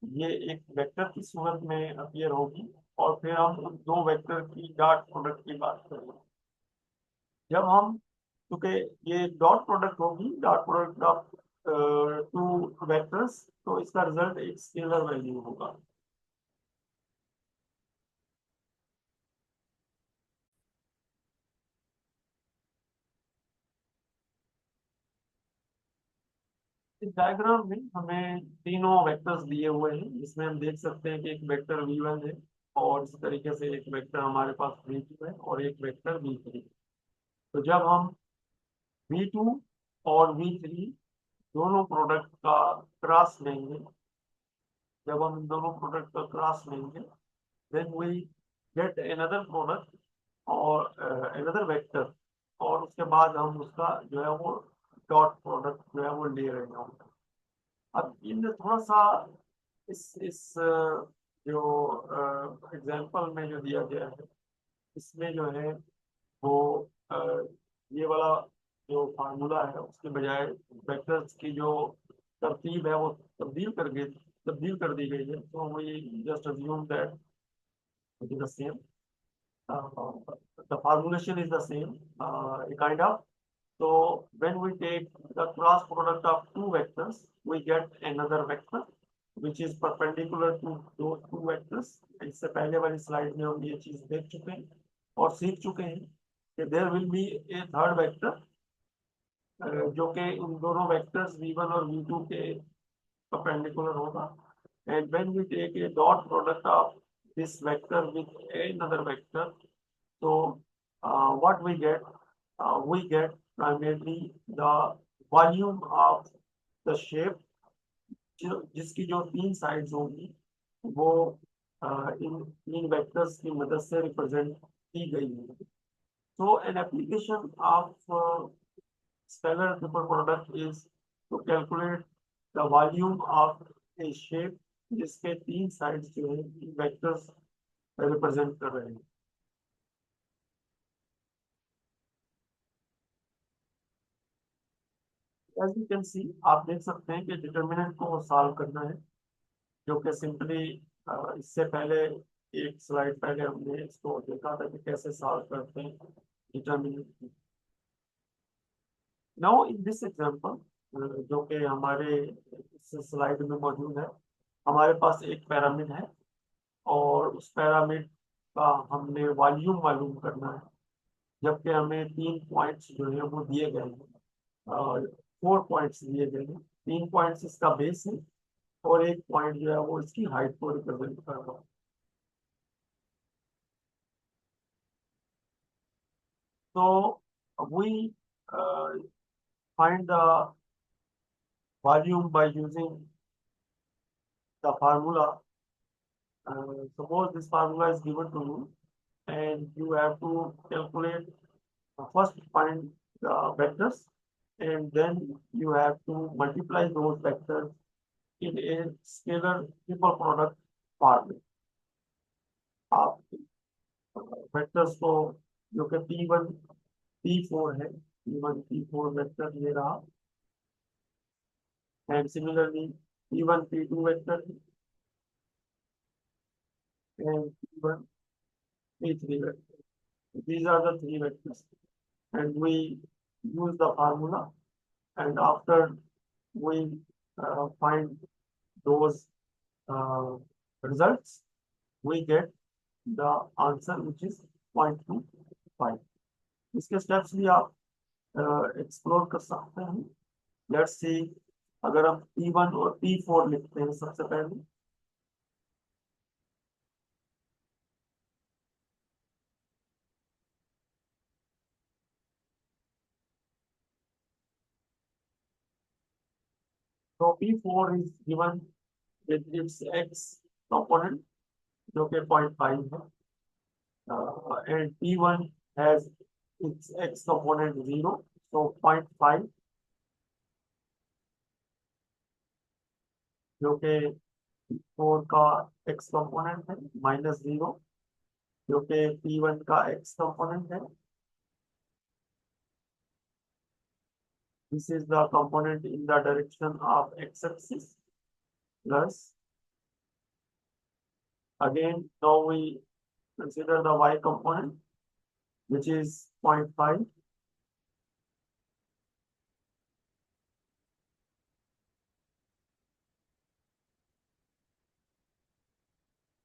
ये एक वेक्टर की सूरत में अपीयर होगी। और फिर हम उन दो वेक्टर की डॉट प्रोडक्ट की बात करेंगे। जब हम, क्योंकि ये डॉट प्रोडक्ट होगी, dot product of two vectors, तो इसका रिजल्ट एक स्केलर वैल्यू होगा। इस डायग्राम में हमें तीनों वेक्टर्स दिए हुए हैं, जिसमें हम देख सकते हैं कि एक वेक्टर v1 है, और इस तरीके से एक वेक्टर हमारे पास v2 है, और एक वेक्टर v3। तो जब हम v2 और v3 दोनों प्रोडक्ट का क्रॉस लेंगे, जब हम इन दोनों प्रोडक्ट का क्रॉस लेंगे, then we get another product और अनदर वेक्टर। और उसके बाद हम उसका जो है वो डॉट प्रोडक्ट जो है वो ले रहे हैं। अब इन थोड़ा सा इस जो एग्जांपल में जो दिया गया है, इसमें जो है वो अ, ये वाला जो फार्मूला है उसके बजाय वेक्टर्स की जो तरतीब है वो तब्दील कर दी गई है। तो we just assume that it is the same, the formulation is the same, kind of. So when we take the cross product of two vectors, we get another vector which is perpendicular to those two vectors। इससे पहले वाली slide में हम ये चीज देख चुके हैं और सीख चुके हैं कि there will be a third vector, जो कि उन दोनों वेक्टर्स v1 और v2 के perpendicular होगा। And when we take a dot product of this vector with another vector, so what we get? We get primarily the volume of the shape, जिसकी जो तीन साइड्स होंगी वो इन तीन वेक्टर्स की मदद से रिप्रेजेंट की गई है। So an application of scalar triple product is to calculate the volume of a shape जिसके तीन साइड्स जो है वेक्टर्स रिप्रेजेंट कर रहे हैं। एज यू कैन सी, आप देख सकते हैं कि डिटर्मिनेंट को सॉल्व करना है, जो कि सिंपली इससे पहले एक स्लाइड पहले हमने इसको देखा था कि कैसे सॉल्व करते हैं determinant. Now in this example, जो कि हमारे इस स्लाइड में मौजूद है, हमारे पास एक पिरामिड है और उस पिरामिड का हमने वॉल्यूम मालूम करना है। जबकि हमें तीन पॉइंट्स जो है वो दिए गए हैं, और 4 पॉइंट्स दिए गए हैं। 3 पॉइंट्स इसका बेस है और एक पॉइंट जो है वो इसकी हाइट को रिप्रेजेंट कर रहा है। तो we find the volume by using the formula. Suppose this formula is given to you and you have to calculate, first find the vectors, and then you have to multiply those vectors in a scalar triple product form। आप vectors को, जो कि P1 P4 है, P1 P4 vector ले रहा, and similarly P1 P2 vector and P1 P3 vector. These are the three vectors, and we use the formula, and after we find those uh, results, we get the answer which is 0.25। इसके steps भी आप explore कर सकते हैं। Let's see, अगर हम P1 और P4 लिखते हैं सबसे पहले, तो P4 is given with its x component, जो कि 0.5 है, and P1 has its x component 0, so 0.5, जो कि 4 का x कंपोनेंट है, -0, जो कि P1 का x कंपोनेंट है, This is the component in the direction of x-axis plus, again, now we consider the y component, which is 0.5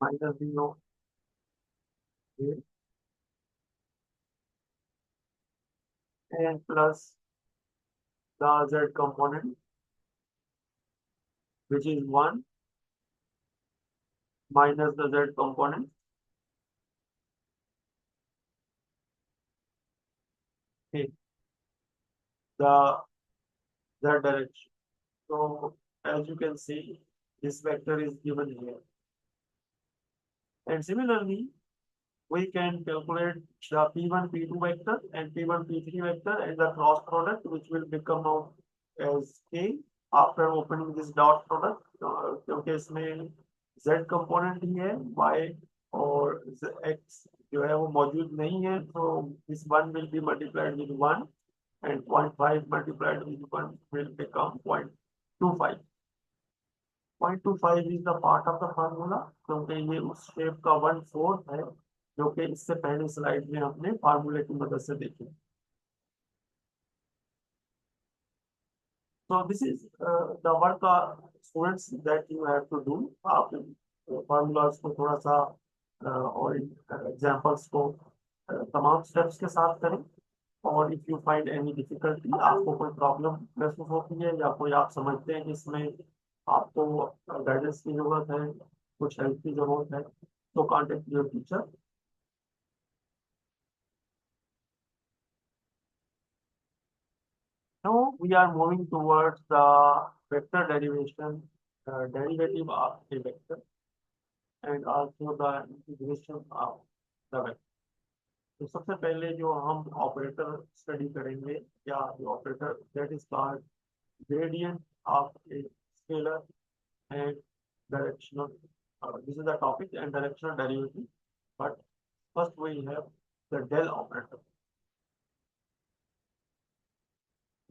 minus 0 and plus the z component, which is 1 minus the z component. Okay, the z direction. So as you can see, this vector is given here. And similarly, we can calculate the P1, P2 vector and P1, P3 vector and the cross product, which will become out as K after opening this dot product. क्योंकि इसमें Z component ही है, Y और X जो है वो मौजूद नहीं है, तो this one will be multiplied with 1 and 0.5 multiplied with 1 will become 0.25. 0.25 is the part of the formula, क्योंकि ये उस शेप का 1/4 है जो कि इससे पहले स्लाइड में हमने फार्मूले की मदद से देखी. So this is the work students that you have to do. आप formulas को थोड़ा सा और examples को तमाम steps के साथ करें. और if you find any difficulty, आपको कोई problem महसूस होती है या कोई आप समझते हैं कि इसमें आपको गाइडेंस की जरूरत है, कुछ हेल्प की जरूरत है, तो contact your teacher. Now we are moving towards the vector derivation, derivative of a vector, and also the integration of the vector. तो सबसे पहले जो हम ऑपरेटर स्टडी करेंगे या जो operator that is called gradient of a scalar and directional. This is the topic and directional derivative. But first we have the del operator.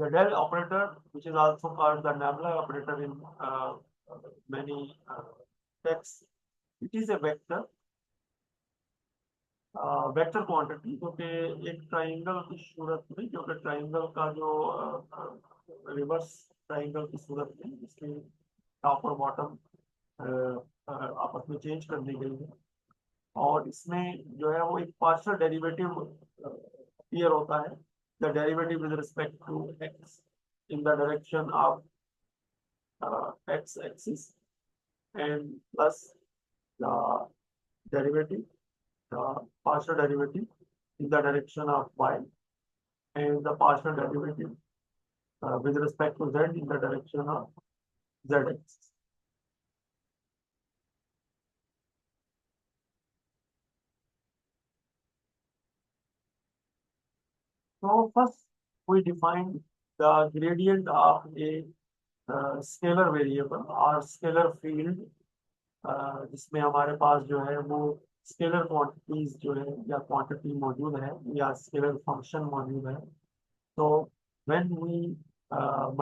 The del operator, which is also called the nabla operator in many texts, it is a vector quantity जो कि एक triangle की सूरत में, जो कि triangle का जो reverse triangle की सूरत में जिसकी टॉप और बॉटम आपस में चेंज कर दी गई है, और इसमें जो है वो एक पार्शियल डेरिवेटिव क्लियर होता है. The derivative with respect to x in the direction of x-axis and plus the derivative, the partial derivative in the direction of y and the partial derivative with respect to z in the direction of z-axis. So first we define the gradient of a scalar variable or scalar field, जिसमें हमारे पास जो है वो scalar quantities जो है या quantity मौजूद है या स्केलर फंक्शन मौजूद है. तो when we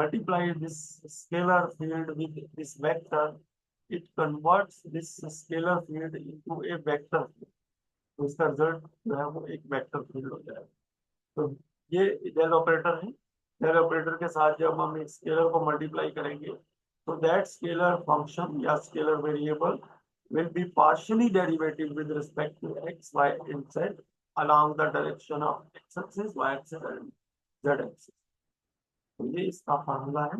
multiply this scalar field with this vector, it converts this scalar field into a vector field. तो इसका रिजल्ट जो है वो एक वेक्टर फील्ड हो जाएगा. तो ये डेल ऑपरेटर है. डेल ऑपरेटर के साथ जब हम एक स्केलर को मल्टीप्लाई करेंगे, तो दैट स्केलर फंक्शन या scalar variable will be partially derivative with respect to x, y, and z along the direction of x-axis, y-axis, and z-axis. तो ये इसका फार्मूला है.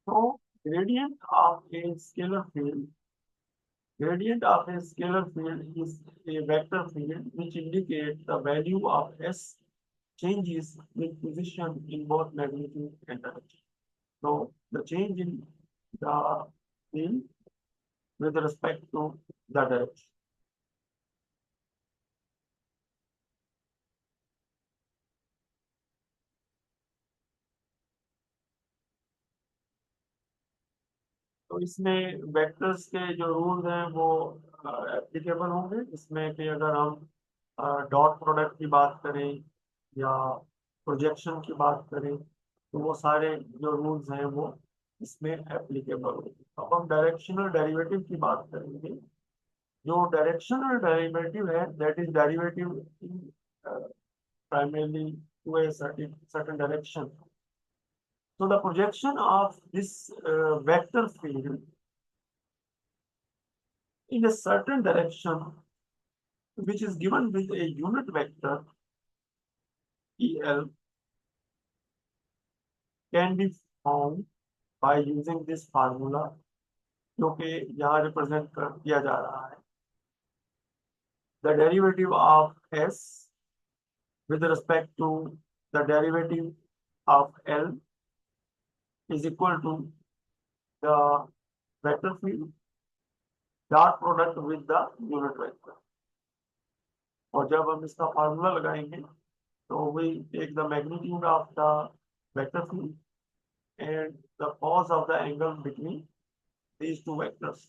तो gradient of a scalar field, gradient of a scalar field is a vector field which indicates the value of s changes with position in both magnitude and direction. So the change in the field with respect to the direction. तो इसमें vectors के जो rules हैं वो applicable होंगे। इसमें कि अगर हम डॉट प्रोडक्ट की बात करें या प्रोजेक्शन की बात करें तो वो सारे जो रूल्स हैं वो इसमें एप्लीकेबल होंगे। अब हम डायरेक्शनल डेरिवेटिव की बात करेंगे। जो डायरेक्शनल डेरिवेटिव है that is derivative in primarily to a certain direction. So the projection of this vector field in a certain direction, which is given with a unit vector EL, can be found by using this formula, जो कि यहाँ represent कर किया जा रहा है. The derivative of S with respect to the derivative of L is equal to the vector field dot product with the unit vector. और जब हम इसका फार्मूला लगाएंगे तो we take the magnitude of the vector field and the cos of the angle between these two vectors.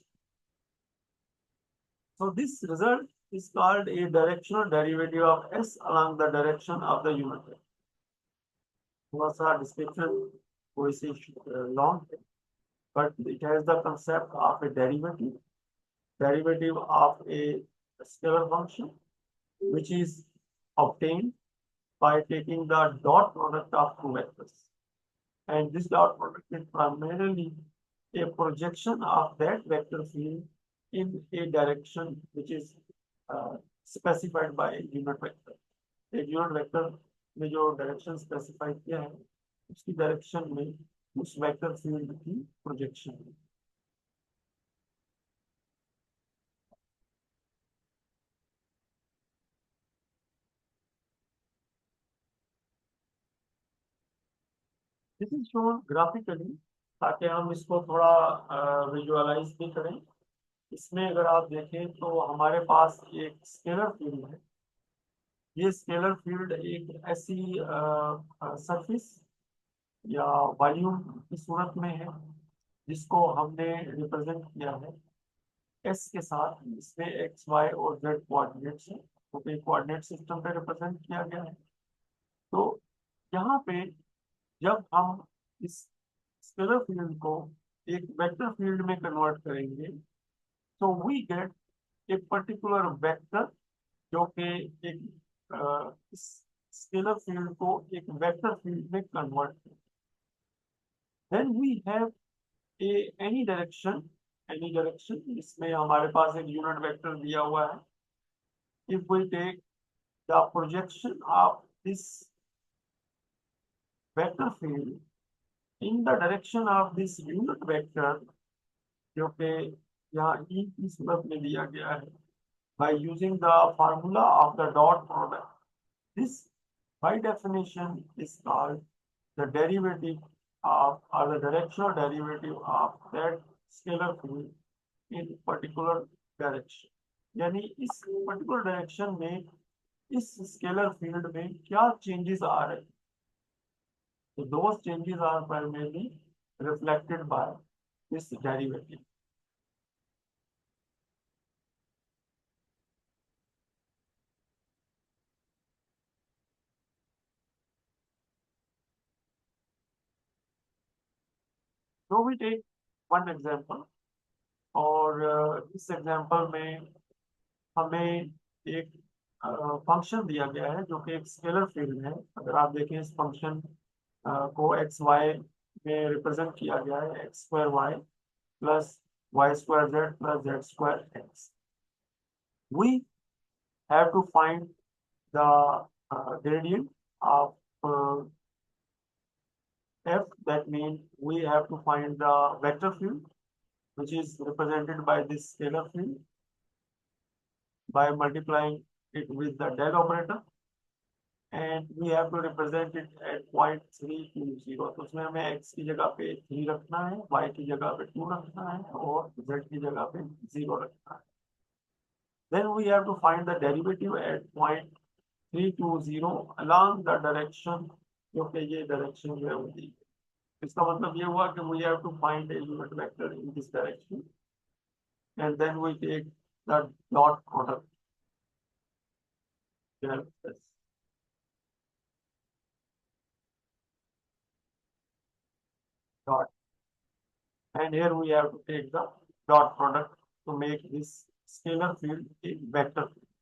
So this result is called a directional derivative of S along the direction of the unit vector. थोड़ा सा description कोई सी long है, but it has the concept of a derivative of a scalar function which is obtained by taking the dot product of two vectors. And this dot product is primarily a projection of that vector field in a direction which is specified by a unit vector. एक unit vector में जो direction specify किया है उसकी direction में उस vector field की projection है. This is shown graphically ताकि हम इसको थोड़ा विजुअलाइज भी करें. इसमें अगर आप देखें तो हमारे पास एक स्केलर फील्ड है. ये स्केलर फील्ड एक ऐसी सरफेस या वॉल्यूम की सूरत में है जिसको हमने रिप्रेजेंट किया है एस के साथ. इसमें एक्स वाई और जेड कोऑर्डिनेट्स है तो कोऑर्डिनेट सिस्टम पे रिप्रेजेंट किया गया है. तो यहाँ पे जब हम इस स्केलर फील्ड को एक वेक्टर फील्ड में कन्वर्ट करेंगे तो वी गेट एक पर्टिकुलर वेक्टर जो कि एक स्केलर फील्ड को एक वेक्टर फील्ड में कन्वर्ट करें. Then we have any direction इसमें हमारे पास एक यूनिट वेक्टर दिया हुआ है. If we take the projection of this vector field in the direction of this unit vector जो कि यहाँ ई की सूरत में दिया गया है by using the formula of the dot product. This by definition is called the derivative of or the directional derivative of that scalar field in particular direction. यानी इस particular direction में इस scalar field में क्या changes आ रहे हैं. So those changes are primarily reflected by this derivative. So we take one example और इस एग्जांपल में हमें एक फंक्शन दिया गया है जो कि एक स्केलर फील्ड है. अगर आप देखें इस फंक्शन को एक्स वाई में रिप्रेजेंट किया गया है x square y plus y square z plus z square x. We have to find the gradient of f. That means we have to find the vector field which is represented by this scalar field by multiplying it with the del operator, and we have to represent it at point 320. तो उसमें हमें x की जगह पे 3 रखना है, y की जगह पे 2 रखना है और z की जगह पे 0 रखना है. Then we have to find the derivative at point 320 along the direction जो कि ये डायरेक्शन जो है वो दी. इसका मतलब ये हुआ कि we have to find a unit vector in this direction and then we take the dot product. Yes, yes. Dot. And here we have to take the dot product to make this scalar field a vector field.